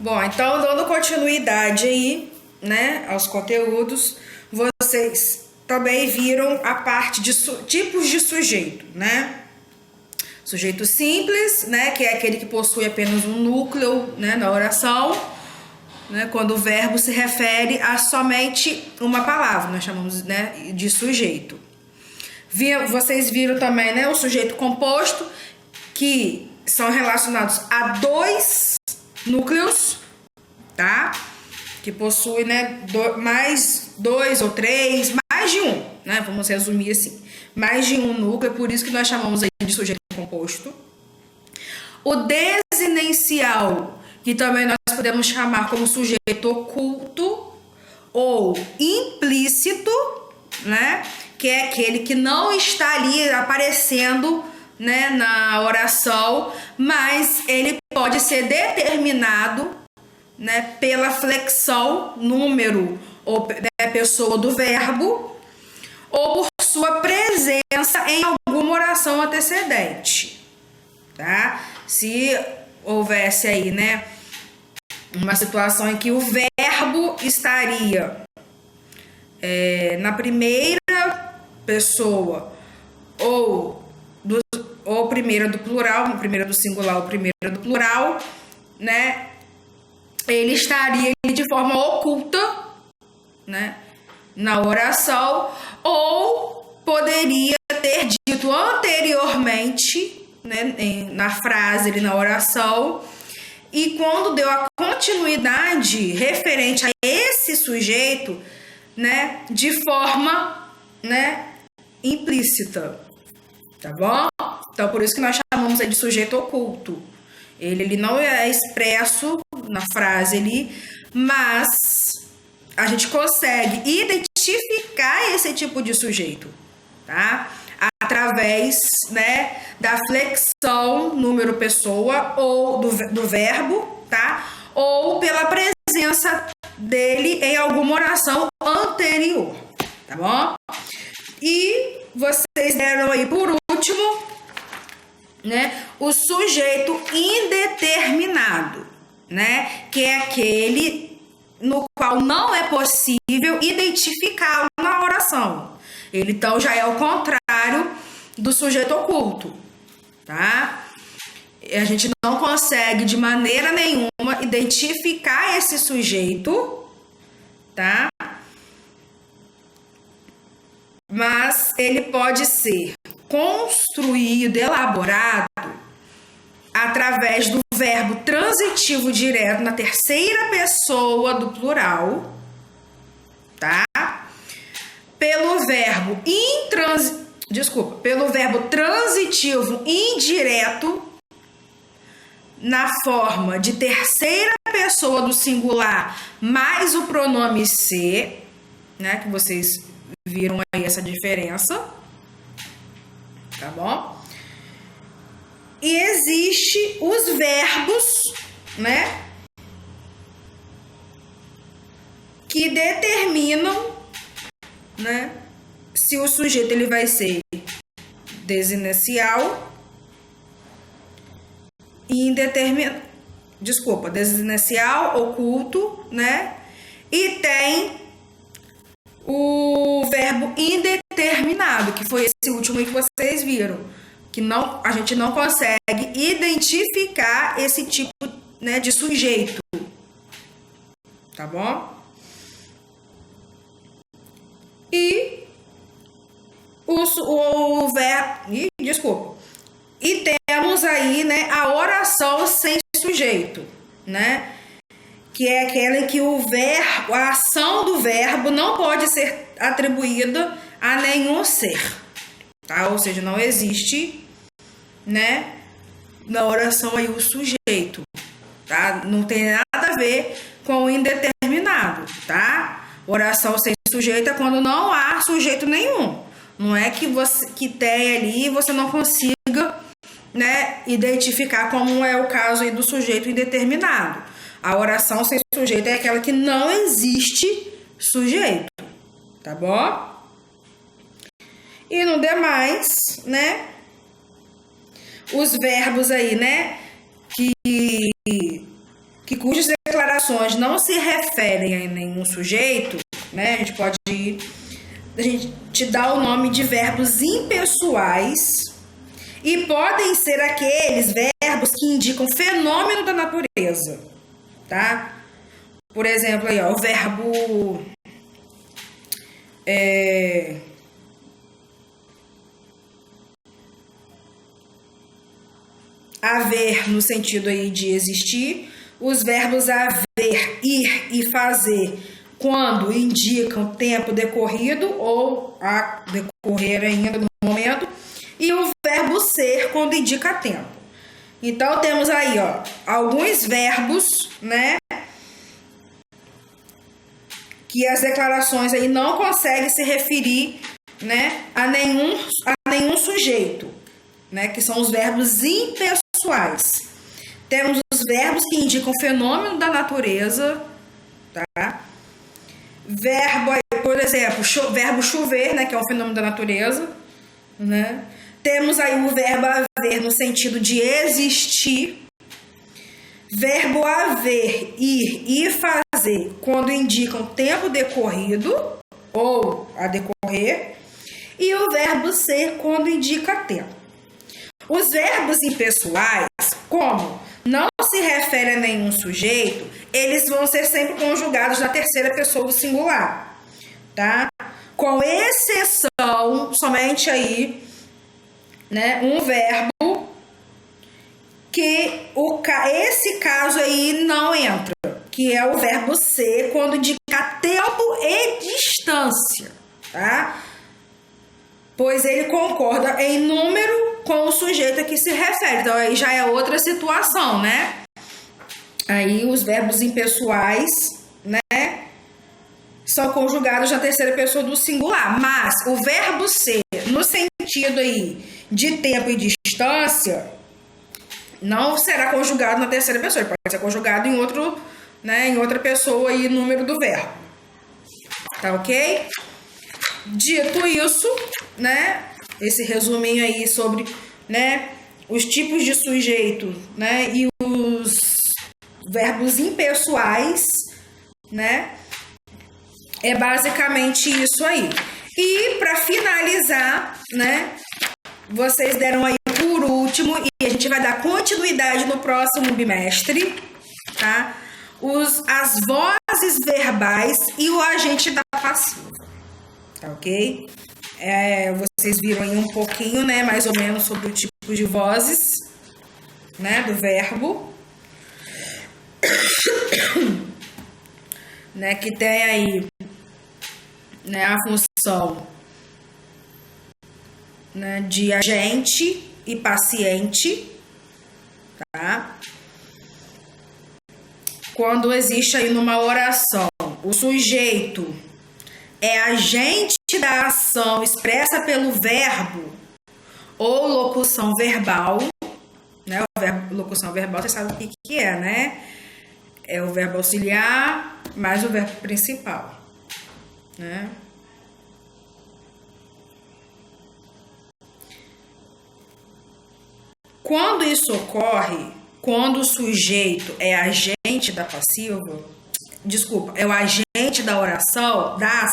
Bom, então dando continuidade aí, né, aos conteúdos, vocês também viram a parte de tipos de sujeito, né? Sujeito simples, né, que é aquele que possui apenas um núcleo, né, na oração, né, quando o verbo se refere a somente uma palavra, nós chamamos, né, de sujeito. Vocês viram também, né, o sujeito composto, que são relacionados a dois núcleos, tá? Que possui, né, mais dois ou três, mais de um, né? Vamos resumir assim. Mais de um núcleo, é por isso que nós chamamos aí de sujeito composto. O desinencial, que também nós podemos chamar como sujeito oculto ou implícito, né? Que é aquele que não está ali aparecendo, né, na oração, mas ele pode ser determinado, né, pela flexão, número ou pessoa do verbo, ou por sua presença em alguma oração antecedente, tá? Se houvesse aí, né, uma situação em que o verbo estaria na primeira pessoa ou primeira do plural, primeira do singular ou primeira do plural, né, ele estaria de forma oculta, né, na oração, ou poderia ter dito anteriormente, né, na frase ali na oração, e quando deu a continuidade referente a esse sujeito, né, de forma, né, implícita, tá bom? Então por isso que nós chamamos de sujeito oculto. Ele não é expresso na frase ali, mas a gente consegue identificar esse tipo de sujeito, tá? Através, né, da flexão número pessoa ou do verbo, tá? Ou pela presença dele em alguma oração anterior, tá bom? E vocês deram aí por último, né, o sujeito indeterminado, né, que é aquele no qual não é possível identificá-lo na oração. Ele então já é o contrário do sujeito oculto, tá? A gente não consegue de maneira nenhuma identificar esse sujeito, tá? Mas ele pode ser construído, elaborado através do verbo transitivo direto na terceira pessoa do plural, tá? Pelo verbo transitivo indireto na forma de terceira pessoa do singular mais o pronome ser, né? Que vocês viram aí essa diferença, tá bom? E existe os verbos, né, que determinam, né, se o sujeito ele vai ser desinencial e indeterminado, desinencial, oculto, né? E tem o verbo indeterminado, que foi esse último aí que vocês viram, que não, a gente não consegue identificar esse tipo, né, de sujeito, tá bom? E o verbo, e temos aí, né, a oração sem sujeito, né? Que é aquela em que o verbo, a ação do verbo não pode ser atribuída a nenhum ser, tá? Ou seja, não existe, né, na oração aí o sujeito, tá? Não tem nada a ver com o indeterminado, tá? Oração sem sujeito é quando não há sujeito nenhum. Não é que você que tem ali e você não consiga, né, identificar, como é o caso aí do sujeito indeterminado. A oração sem sujeito é aquela que não existe sujeito, tá bom? E no demais, né, os verbos aí, né, cujas declarações não se referem a nenhum sujeito, né? A gente dá o nome de verbos impessoais e podem ser aqueles verbos que indicam fenômeno da natureza, tá? Por exemplo, aí, ó, o verbo haver, no sentido aí de existir, os verbos haver, ir e fazer, quando indicam tempo decorrido ou a decorrer ainda no momento, e o verbo ser, quando indica tempo. Então, temos aí, ó, alguns verbos, né, que as declarações aí não conseguem se referir, né, a nenhum sujeito, né, que são os verbos impessoais. Temos os verbos que indicam fenômeno da natureza, tá? Verbo, por exemplo, verbo chover, né, que é um fenômeno da natureza, né? Temos aí o verbo haver no sentido de existir. Verbo haver, ir e fazer, quando indicam tempo decorrido ou a decorrer. E o verbo ser, quando indica tempo. Os verbos impessoais, como não se refere a nenhum sujeito, eles vão ser sempre conjugados na terceira pessoa do singular, tá? Com exceção, somente aí, né, um verbo que esse caso aí não entra, que é o verbo ser, quando indica tempo e distância, tá? Pois ele concorda em número com o sujeito a que se refere. Então, aí já é outra situação, né? Aí os verbos impessoais, né, são conjugados na terceira pessoa do singular. Mas o verbo ser, no sentido aí de tempo e distância, não será conjugado na terceira pessoa. Ele pode ser conjugado em outro, né, em outra pessoa aí, número do verbo. Tá ok? Dito isso, né, esse resuminho aí sobre, né, os tipos de sujeito, né, e os verbos impessoais, né, é basicamente isso aí. E para finalizar, né, vocês deram aí por último, e a gente vai dar continuidade no próximo bimestre, tá? As vozes verbais e o agente da passiva. Tá ok? Vocês viram aí um pouquinho, né, mais ou menos sobre o tipo de vozes, né, do verbo, né, que tem aí, né, a função, né, de agente e paciente, tá? Quando existe aí numa oração o sujeito é agente da ação expressa pelo verbo ou locução verbal, né? O verbo locução verbal, você sabe o que é, né? É o verbo auxiliar mais o verbo principal, né? Quando isso ocorre, quando o sujeito é agente da passiva, é o agente da oração, da